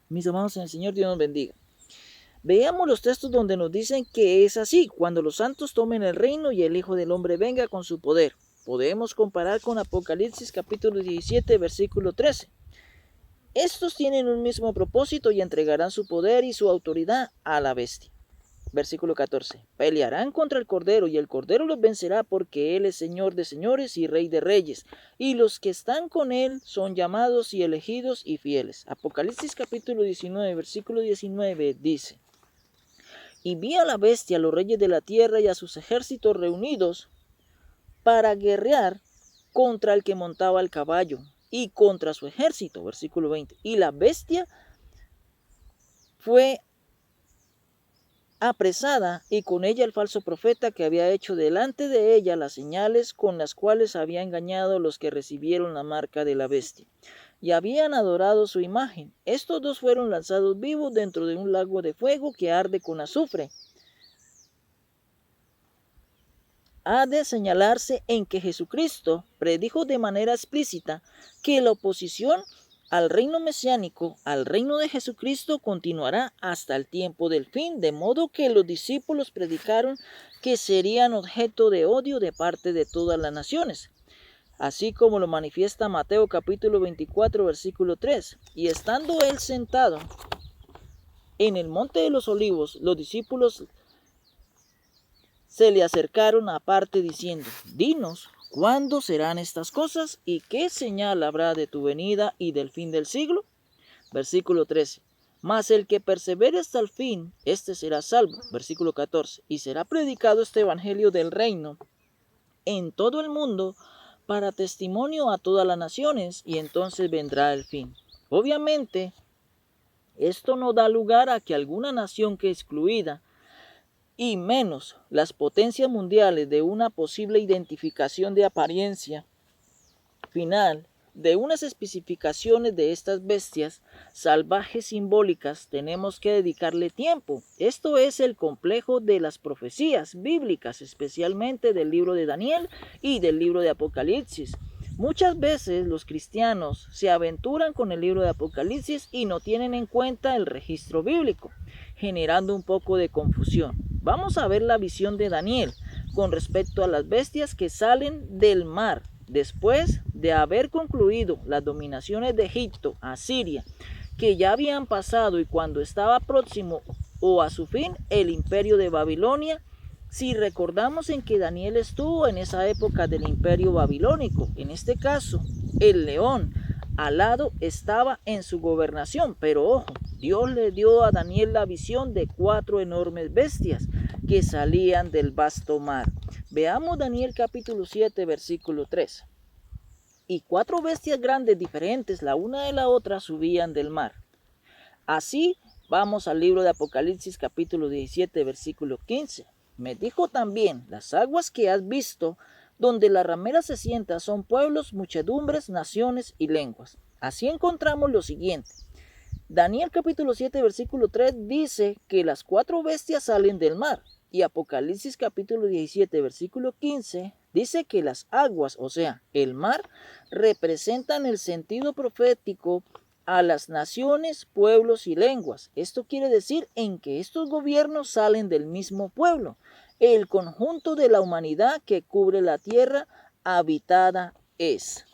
Mis amados en el Señor, Dios nos bendiga. Veamos los textos donde nos dicen que es así, cuando los santos tomen el reino y el Hijo del Hombre venga con su poder. Podemos comparar con Apocalipsis capítulo 17, versículo 13. Estos tienen un mismo propósito y entregarán su poder y su autoridad a la bestia. Versículo 14. Pelearán contra el Cordero y el Cordero los vencerá porque Él es Señor de señores y Rey de reyes. Y los que están con Él son llamados y elegidos y fieles. Apocalipsis capítulo 19, versículo 19 dice. Y vi a la bestia, a los reyes de la tierra y a sus ejércitos reunidos para guerrear contra el que montaba el caballo y contra su ejército. Versículo 20. Y la bestia fue apresada y con ella el falso profeta que había hecho delante de ella las señales con las cuales había engañado a los que recibieron la marca de la bestia y habían adorado su imagen. Estos dos fueron lanzados vivos dentro de un lago de fuego que arde con azufre. Ha de señalarse en que Jesucristo predijo de manera explícita que la oposición al reino mesiánico, al reino de Jesucristo, continuará hasta el tiempo del fin, de modo que los discípulos predicaron que serían objeto de odio de parte de todas las naciones, así como lo manifiesta Mateo capítulo 24, versículo 3. Y estando él sentado en el monte de los olivos, los discípulos se le acercaron aparte diciendo, dinos, ¿cuándo serán estas cosas? ¿Y qué señal habrá de tu venida y del fin del siglo? Versículo 13. Mas el que persevere hasta el fin, este será salvo. Versículo 14. Y será predicado este evangelio del reino en todo el mundo para testimonio a todas las naciones, y entonces vendrá el fin. Obviamente, esto no da lugar a que alguna nación que excluida y menos las potencias mundiales de una posible identificación de apariencia final de unas especificaciones de estas bestias salvajes simbólicas tenemos que dedicarle tiempo. Esto es el complejo de las profecías bíblicas, especialmente del libro de Daniel y del libro de Apocalipsis. Muchas veces los cristianos se aventuran con el libro de Apocalipsis y no tienen en cuenta el registro bíblico, generando un poco de confusión. Vamos a ver la visión de Daniel con respecto a las bestias que salen del mar después de haber concluido las dominaciones de Egipto, Asiria, que ya habían pasado y cuando estaba próximo o a su fin el imperio de Babilonia. Si recordamos en que Daniel estuvo en esa época del imperio babilónico, en este caso el león alado estaba en su gobernación, pero ojo, Dios le dio a Daniel la visión de 4 enormes bestias que salían del vasto mar. Veamos Daniel capítulo 7, versículo 3. Y 4 bestias grandes diferentes, la una de la otra, subían del mar. Así vamos al libro de Apocalipsis capítulo 17, versículo 15. Me dijo también, las aguas que has visto, donde la ramera se sienta, son pueblos, muchedumbres, naciones y lenguas. Así encontramos lo siguiente. Daniel capítulo 7, versículo 3 dice que las 4 bestias salen del mar. Y Apocalipsis capítulo 17, versículo 15 dice que las aguas, o sea, el mar, representan el sentido profético a las naciones, pueblos y lenguas. Esto quiere decir en que estos gobiernos salen del mismo pueblo, el conjunto de la humanidad que cubre la tierra habitada es.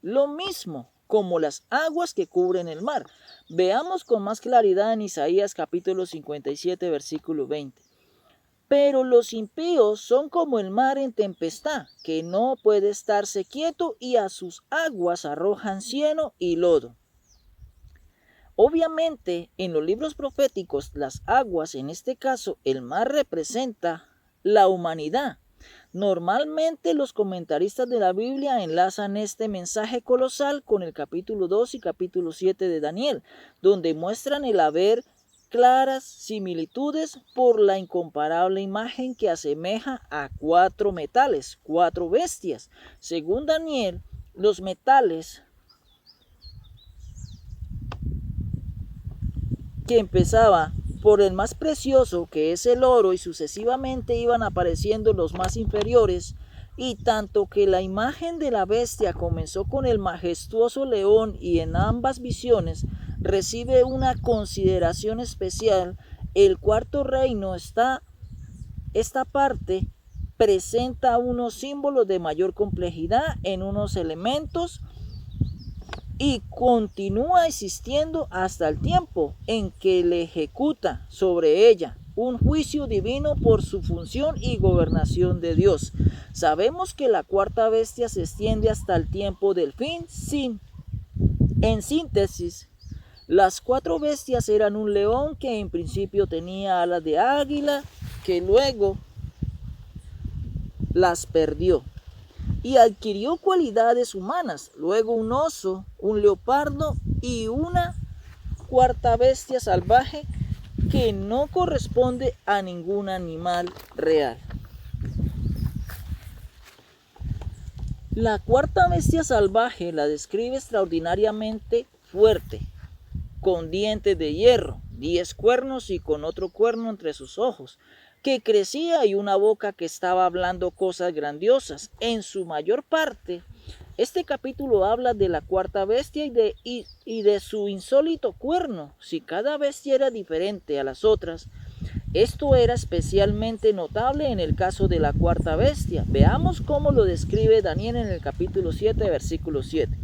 Lo mismo como las aguas que cubren el mar. Veamos con más claridad en Isaías capítulo 57, versículo 20. Pero los impíos son como el mar en tempestad, que no puede estarse quieto y a sus aguas arrojan cieno y lodo. Obviamente, en los libros proféticos, las aguas, en este caso el mar, representa la humanidad. Normalmente los comentaristas de la Biblia enlazan este mensaje colosal con el capítulo 2 y capítulo 7 de Daniel, donde muestran el haber claras similitudes por la incomparable imagen que asemeja a 4 metales, 4 bestias. Según Daniel, los metales que empezaba por el más precioso, que es el oro, y sucesivamente iban apareciendo los más inferiores, y tanto que la imagen de la bestia comenzó con el majestuoso león, y en ambas visiones recibe una consideración especial. El cuarto reino esta parte presenta unos símbolos de mayor complejidad en unos elementos y continúa existiendo hasta el tiempo en que le ejecuta sobre ella un juicio divino por su función y gobernación de Dios. Sabemos que la cuarta bestia se extiende hasta el tiempo del fin. En síntesis, las cuatro bestias eran un león que en principio tenía alas de águila, que luego las perdió y adquirió cualidades humanas, luego un oso, un leopardo y una cuarta bestia salvaje que no corresponde a ningún animal real. La cuarta bestia salvaje la describe extraordinariamente fuerte, con dientes de hierro, 10 cuernos y con otro cuerno entre sus ojos, que crecía y una boca que estaba hablando cosas grandiosas. En su mayor parte, este capítulo habla de la cuarta bestia y de su insólito cuerno. Si cada bestia era diferente a las otras, esto era especialmente notable en el caso de la cuarta bestia. Veamos cómo lo describe Daniel en el capítulo 7, versículo 7.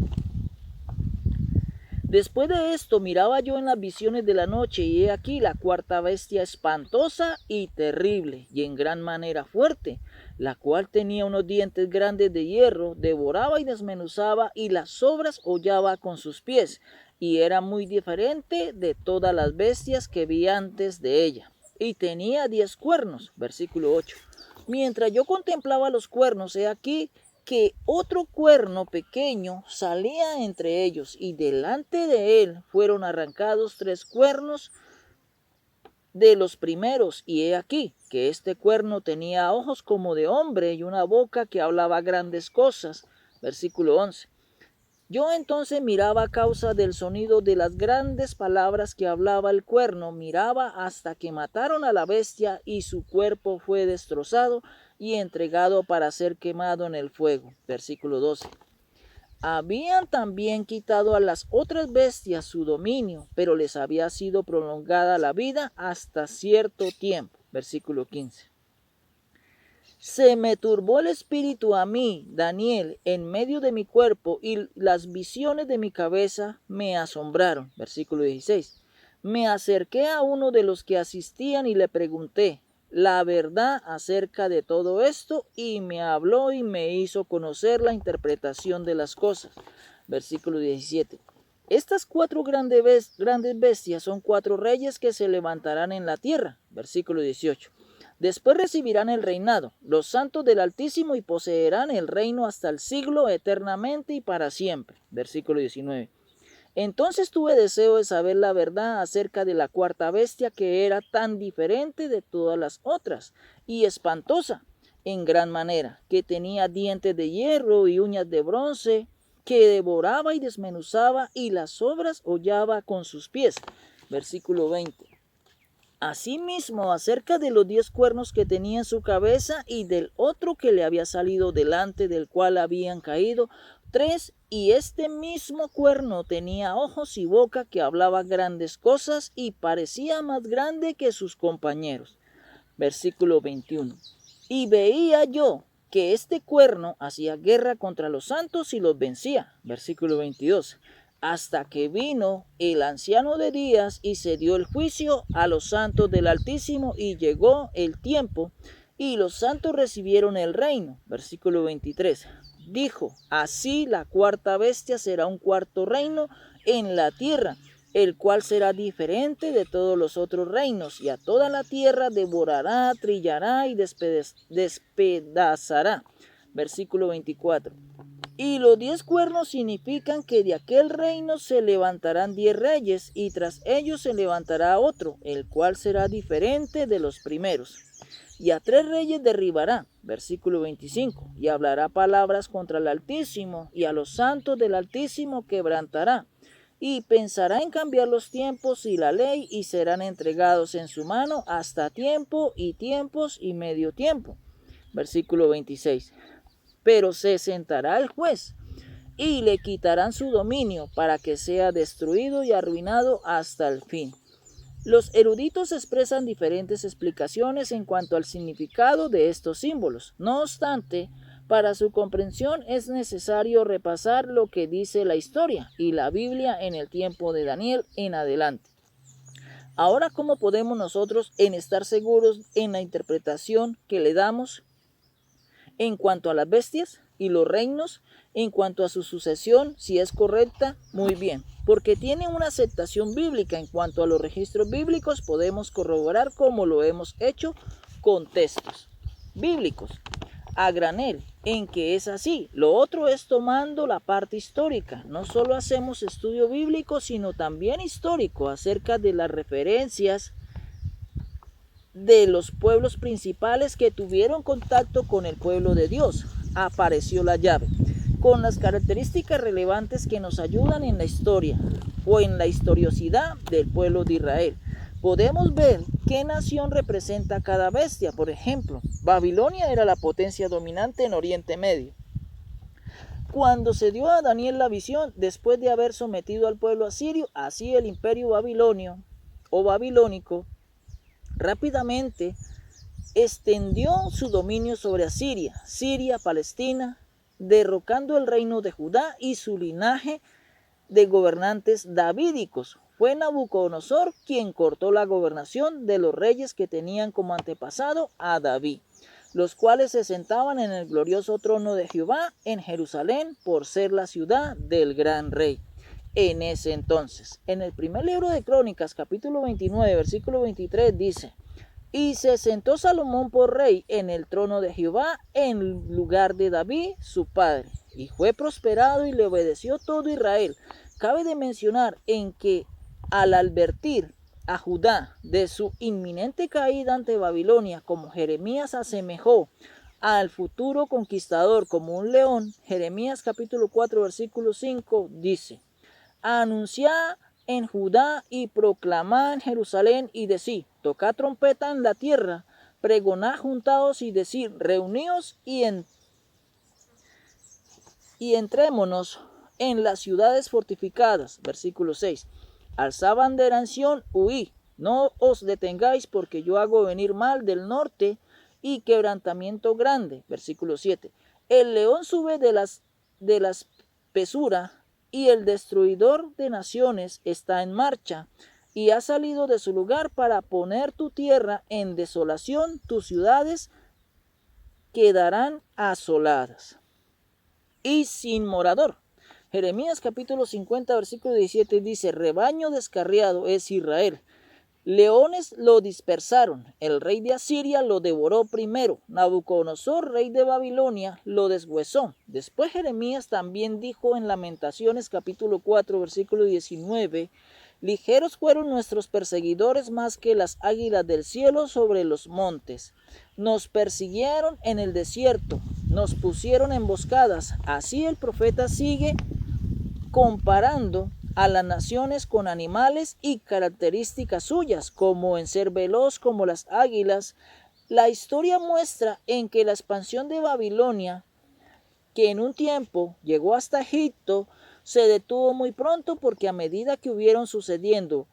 Después de esto miraba yo en las visiones de la noche, y he aquí la cuarta bestia espantosa y terrible, y en gran manera fuerte, la cual tenía unos dientes grandes de hierro, devoraba y desmenuzaba, y las sobras hollaba con sus pies, y era muy diferente de todas las bestias que vi antes de ella. Y tenía 10 cuernos, versículo 8. Mientras yo contemplaba los cuernos, he aquí que otro cuerno pequeño salía entre ellos, y delante de él fueron arrancados 3 cuernos de los primeros, y he aquí que este cuerno tenía ojos como de hombre y una boca que hablaba grandes cosas. Versículo 11. Yo entonces miraba a causa del sonido de las grandes palabras que hablaba el cuerno, miraba hasta que mataron a la bestia y su cuerpo fue destrozado y entregado para ser quemado en el fuego. Versículo 12. Habían también quitado a las otras bestias su dominio, pero les había sido prolongada la vida hasta cierto tiempo. Versículo 15. Se me turbó el espíritu a mí, Daniel, en medio de mi cuerpo, y las visiones de mi cabeza me asombraron. Versículo 16. Me acerqué a uno de los que asistían y le pregunté la verdad acerca de todo esto, y me habló y me hizo conocer la interpretación de las cosas. Versículo 17. Estas 4 grandes bestias son 4 reyes que se levantarán en la tierra. Versículo 18. Después recibirán el reinado, los santos del Altísimo, y poseerán el reino hasta el siglo, eternamente y para siempre. Versículo 19. Entonces tuve deseo de saber la verdad acerca de la cuarta bestia, que era tan diferente de todas las otras y espantosa en gran manera, que tenía dientes de hierro y uñas de bronce, que devoraba y desmenuzaba, y las sobras hollaba con sus pies. Versículo 20. Asimismo, acerca de los 10 cuernos que tenía en su cabeza, y del otro que le había salido delante, del cual habían caído 3, y este mismo cuerno tenía ojos y boca que hablaba grandes cosas, y parecía más grande que sus compañeros. Versículo 21. Y veía yo que este cuerno hacía guerra contra los santos y los vencía. Versículo 22. Hasta que vino el anciano de días y se dio el juicio a los santos del Altísimo, y llegó el tiempo, y los santos recibieron el reino. Versículo 23. Dijo, así la cuarta bestia será un cuarto reino en la tierra, el cual será diferente de todos los otros reinos, y a toda la tierra devorará, trillará y despedazará. Versículo 24. Y los 10 cuernos significan que de aquel reino se levantarán 10 reyes, y tras ellos se levantará otro, el cual será diferente de los primeros. Y a 3 reyes derribará, versículo 25, y hablará palabras contra el Altísimo, y a los santos del Altísimo quebrantará, y pensará en cambiar los tiempos y la ley, y serán entregados en su mano hasta tiempo y tiempos y medio tiempo. Versículo 26. Pero se sentará el juez y le quitarán su dominio para que sea destruido y arruinado hasta el fin. Los eruditos expresan diferentes explicaciones en cuanto al significado de estos símbolos. No obstante, para su comprensión es necesario repasar lo que dice la historia y la Biblia en el tiempo de Daniel en adelante. Ahora, ¿cómo podemos nosotros estar seguros en la interpretación que le damos en cuanto a las bestias y los reinos, en cuanto a su sucesión, si es correcta? Muy bien, porque tiene una aceptación bíblica. En cuanto a los registros bíblicos, podemos corroborar como lo hemos hecho con textos bíblicos a granel en que es así. Lo otro es tomando la parte histórica. No solo hacemos estudio bíblico, sino también histórico acerca de las referencias de los pueblos principales que tuvieron contacto con el pueblo de Dios. Apareció la llave, con las características relevantes que nos ayudan en la historia o en la historiosidad del pueblo de Israel. Podemos ver qué nación representa cada bestia. Por ejemplo, Babilonia era la potencia dominante en Oriente Medio. Cuando se dio a Daniel la visión, después de haber sometido al pueblo asirio, así el imperio babilonio o babilónico rápidamente extendió su dominio sobre Asiria, Siria, Palestina, derrocando el reino de Judá y su linaje de gobernantes davídicos. Fue Nabucodonosor quien cortó la gobernación de los reyes que tenían como antepasado a David, los cuales se sentaban en el glorioso trono de Jehová en Jerusalén por ser la ciudad del gran rey. En ese entonces, en el primer libro de Crónicas, capítulo 29, versículo 23, dice: y se sentó Salomón por rey en el trono de Jehová en lugar de David, su padre, y fue prosperado y le obedeció todo Israel. Cabe de mencionar en que al advertir a Judá de su inminente caída ante Babilonia, como Jeremías asemejó al futuro conquistador como un león, Jeremías capítulo 4, versículo 5 dice: anunciad en Judá y proclamad en Jerusalén y decid: tocad trompeta en la tierra, pregonad juntaos y decid: reuníos y entrémonos en las ciudades fortificadas. Versículo 6. Alzad bandera en Sión, huid, no os detengáis, porque yo hago venir mal del norte y quebrantamiento grande. Versículo 7. El león sube de la espesura y el destruidor de naciones está en marcha y ha salido de su lugar para poner tu tierra en desolación, tus ciudades quedarán asoladas y sin morador. Jeremías capítulo 50 versículo 17 dice: rebaño descarriado es Israel, leones lo dispersaron, el rey de Asiria lo devoró primero, Nabucodonosor, rey de Babilonia, lo deshuesó. Después Jeremías también dijo en Lamentaciones capítulo 4 versículo 19: ligeros fueron nuestros perseguidores más que las águilas del cielo sobre los montes. Nos persiguieron en el desierto, nos pusieron emboscadas. Así el profeta sigue comparando a las naciones con animales y características suyas, como en ser veloz como las águilas. La historia muestra en que la expansión de Babilonia, que en un tiempo llegó hasta Egipto, se detuvo muy pronto, porque a medida que hubieron sucediendo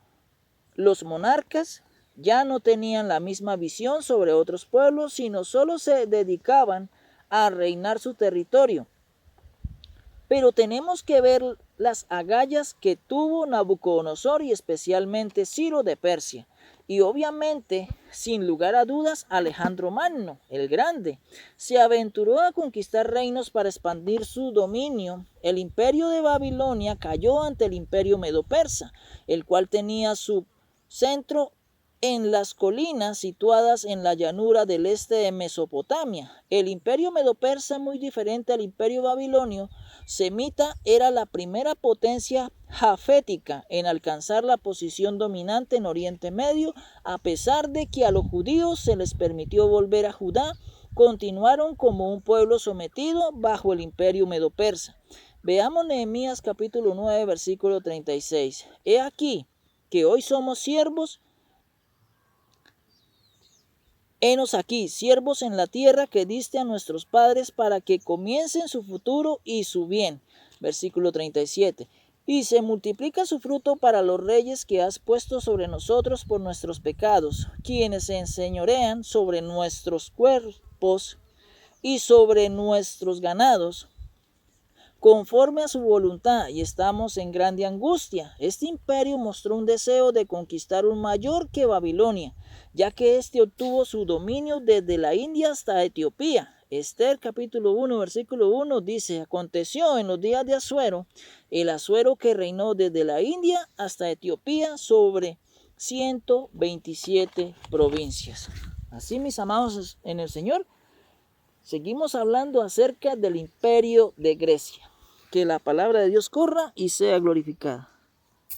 los monarcas, ya no tenían la misma visión sobre otros pueblos, sino solo se dedicaban a reinar su territorio. Pero tenemos que ver las agallas que tuvo Nabucodonosor y especialmente Ciro de Persia. Y obviamente, sin lugar a dudas, Alejandro Magno, el Grande, se aventuró a conquistar reinos para expandir su dominio. El imperio de Babilonia cayó ante el imperio medo-persa, el cual tenía su centro en las colinas situadas en la llanura del este de Mesopotamia. El imperio medo-persa, muy diferente al imperio babilonio semita, era la primera potencia jafética en alcanzar la posición dominante en Oriente Medio. A pesar de que a los judíos se les permitió volver a Judá, continuaron como un pueblo sometido bajo el imperio medo-persa. Veamos Nehemías capítulo 9 versículo 36. He aquí que hoy somos siervos. Henos aquí, siervos en la tierra que diste a nuestros padres, para que comiencen su futuro y su bien. Versículo 37. Y se multiplica su fruto para los reyes que has puesto sobre nosotros por nuestros pecados, quienes se enseñorean sobre nuestros cuerpos y sobre nuestros ganados, conforme a su voluntad, y estamos en grande angustia. Este imperio mostró un deseo de conquistar un mayor que Babilonia, ya que éste obtuvo su dominio desde la India hasta Etiopía. Esther capítulo 1, versículo 1 dice: aconteció en los días de Asuero, el Asuero que reinó desde la India hasta Etiopía sobre 127 provincias. Así, mis amados en el Señor, seguimos hablando acerca del imperio de Grecia. Que la palabra de Dios corra y sea glorificada.